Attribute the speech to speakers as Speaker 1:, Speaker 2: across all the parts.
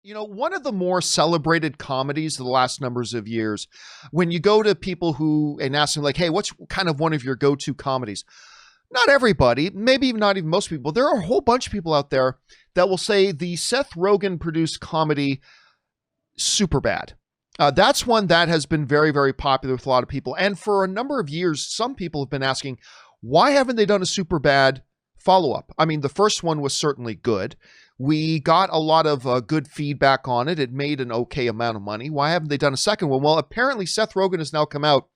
Speaker 1: You know, one of the more celebrated comedies of the last numbers of years, when you go to people who and ask them like, hey, what's kind of one of your go-to comedies? Not everybody, maybe not even most people. There are a whole bunch of people out there that will say the Seth Rogen produced comedy Superbad. That's one that has been very, very popular with a lot of people. And for a number of years, some people have been asking, why haven't they done a Superbad follow-up? I mean, the first one was certainly good. We got a lot of good feedback on it. It made an okay amount of money. Why haven't they done a second one? Well, apparently Seth Rogen has now come out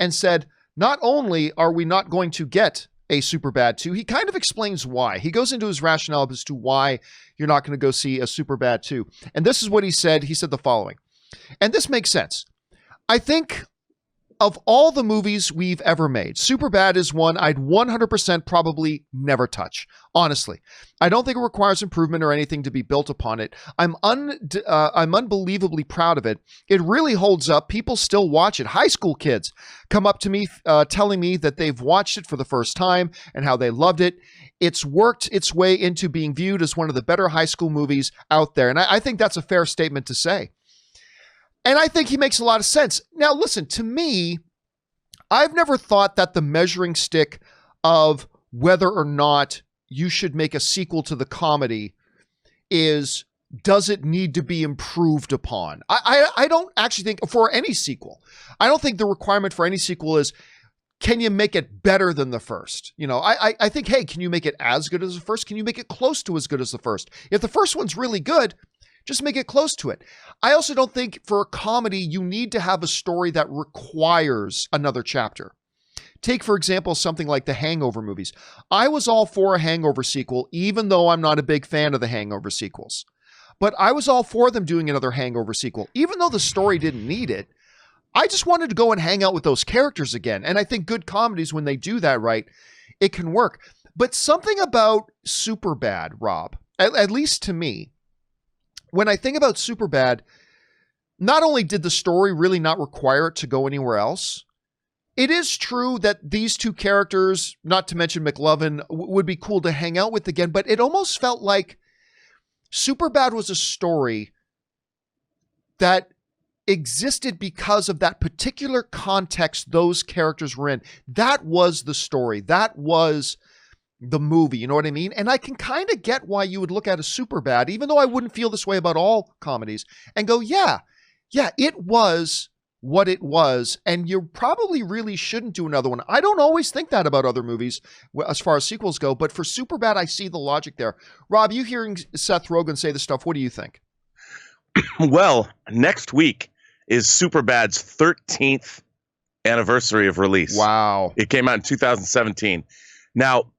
Speaker 1: and said, not only are we not going to get a Superbad 2, he kind of explains why. He goes into his rationale as to why you're not going to go see a Superbad 2. And this is what he said. He said the following, and this makes sense. I think of all the movies we've ever made, Superbad is one I'd 100% probably never touch. Honestly, I don't think it requires improvement or anything to be built upon it. I'm unbelievably proud of it. It really holds up. People still watch it. High school kids come up to me telling me that they've watched it for the first time and how they loved it. It's worked its way into being viewed as one of the better high school movies out there. And I think that's a fair statement to say. And I think he makes a lot of sense. Now, listen, to me, I've never thought that the measuring stick of whether or not you should make a sequel to the comedy is, does it need to be improved upon? I don't actually think for any sequel, I don't think the requirement for any sequel is, can you make it better than the first? You know, I think, hey, can you make it as good as the first? Can you make it close to as good as the first? If the first one's really good, just make it close to it. I also don't think for a comedy, you need to have a story that requires another chapter. Take, for example, something like the Hangover movies. I was all for a Hangover sequel, even though I'm not a big fan of the Hangover sequels. But I was all for them doing another Hangover sequel. Even though the story didn't need it, I just wanted to go and hang out with those characters again. And I think good comedies, when they do that right, it can work. But something about Superbad, Rob, at least to me, when I think about Superbad, not only did the story really not require it to go anywhere else, it is true that these two characters, not to mention McLovin, would be cool to hang out with again, but it almost felt like Superbad was a story that existed because of that particular context those characters were in. That was the story. That was the movie, you know what I mean? And I can kind of get why you would look at a Superbad, even though I wouldn't feel this way about all comedies, and go, yeah, it was what it was, and you probably really shouldn't do another one. I don't always think that about other movies as far as sequels go, but for Superbad, I see the logic there. Rob, you hearing Seth Rogen say this stuff, what do you think?
Speaker 2: Well, next week is Superbad's 13th anniversary of release.
Speaker 1: Wow.
Speaker 2: It came out in 2017. Now,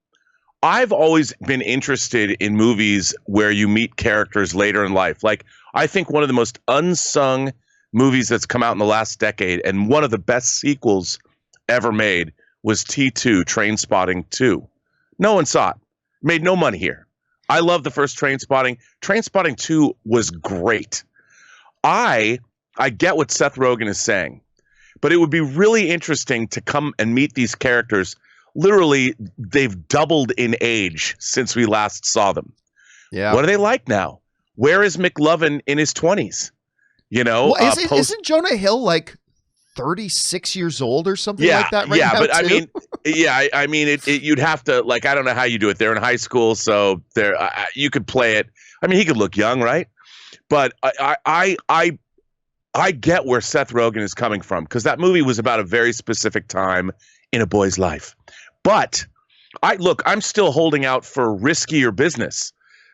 Speaker 2: I've always been interested in movies where you meet characters later in life. Like, I think one of the most unsung movies that's come out in the last decade, and one of the best sequels ever made, was T2, Trainspotting 2. No one saw it. Made no money here. I love the first Trainspotting. Trainspotting 2 was great. I get what Seth Rogen is saying, but it would be really interesting to come and meet these characters. Literally, they've doubled in age since we last saw them.
Speaker 1: Yeah.
Speaker 2: What are they like now? Where is McLovin in his 20s? You know,
Speaker 1: well, isn't Jonah Hill like 36 years old or something like that right now?
Speaker 2: But
Speaker 1: too?
Speaker 2: I mean, you'd have to, like, I don't know how you do it. They're in high school, so you could play it. I mean, he could look young, right? But I get where Seth Rogen is coming from, because that movie was about a very specific time in a boy's life. But I'm still holding out for Riskier Business,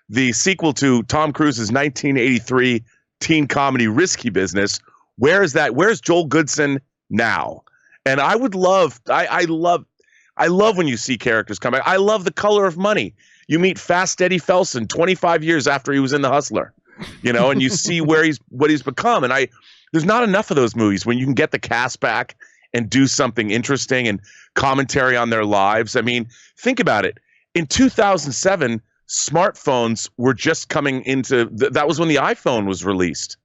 Speaker 2: the sequel to Tom Cruise's 1983 teen comedy Risky Business. Where is that? Where's Joel Goodson now? And I would love, I love when you see characters come back. I love The Color of Money. You meet Fast Eddie Felson 25 years after he was in The Hustler, you know, and you see what he's become. And there's not enough of those movies when you can get the cast back and do something interesting and commentary on their lives. I mean, think about it. In 2007, smartphones were just coming into that was when the iPhone was released.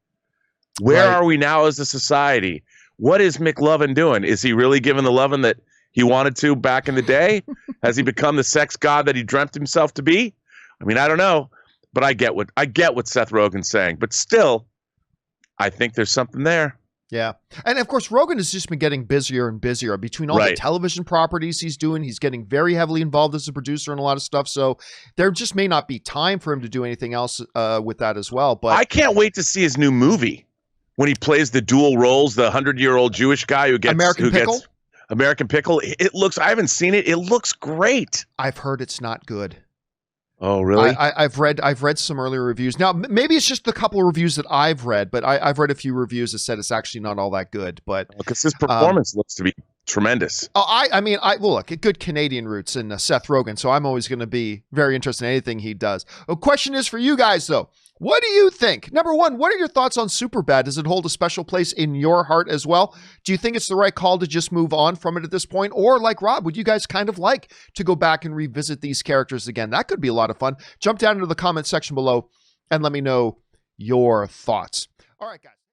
Speaker 2: Where are we now as a society? What is McLovin doing? Is he really giving the loving that he wanted to back in the day? Has he become the sex god that he dreamt himself to be? I mean, I don't know. But I get what Seth Rogen's saying. But still, I think there's something there.
Speaker 1: Yeah. And of course, Rogen has just been getting busier and busier between all the television properties he's doing. He's getting very heavily involved as a producer in a lot of stuff. So there just may not be time for him to do anything else with that as well. But
Speaker 2: I can't wait to see his new movie when he plays the dual roles, the 100-year-old Jewish guy who gets American Pickle. It looks, I haven't seen it. It looks great.
Speaker 1: I've heard it's not good.
Speaker 2: Oh, really?
Speaker 1: I've read some earlier reviews. Now, maybe it's just the couple of reviews that I've read, but I've read a few reviews that said it's actually not all that good. But
Speaker 2: because his performance looks to be tremendous.
Speaker 1: I mean, look, good Canadian roots in Seth Rogen, so I'm always going to be very interested in anything he does. A question is for you guys, though. What do you think? Number one, what are your thoughts on Superbad? Does it hold a special place in your heart as well? Do you think it's the right call to just move on from it at this point? Or like Rob, would you guys kind of like to go back and revisit these characters again? That could be a lot of fun. Jump down into the comment section below and let me know your thoughts. All right, guys.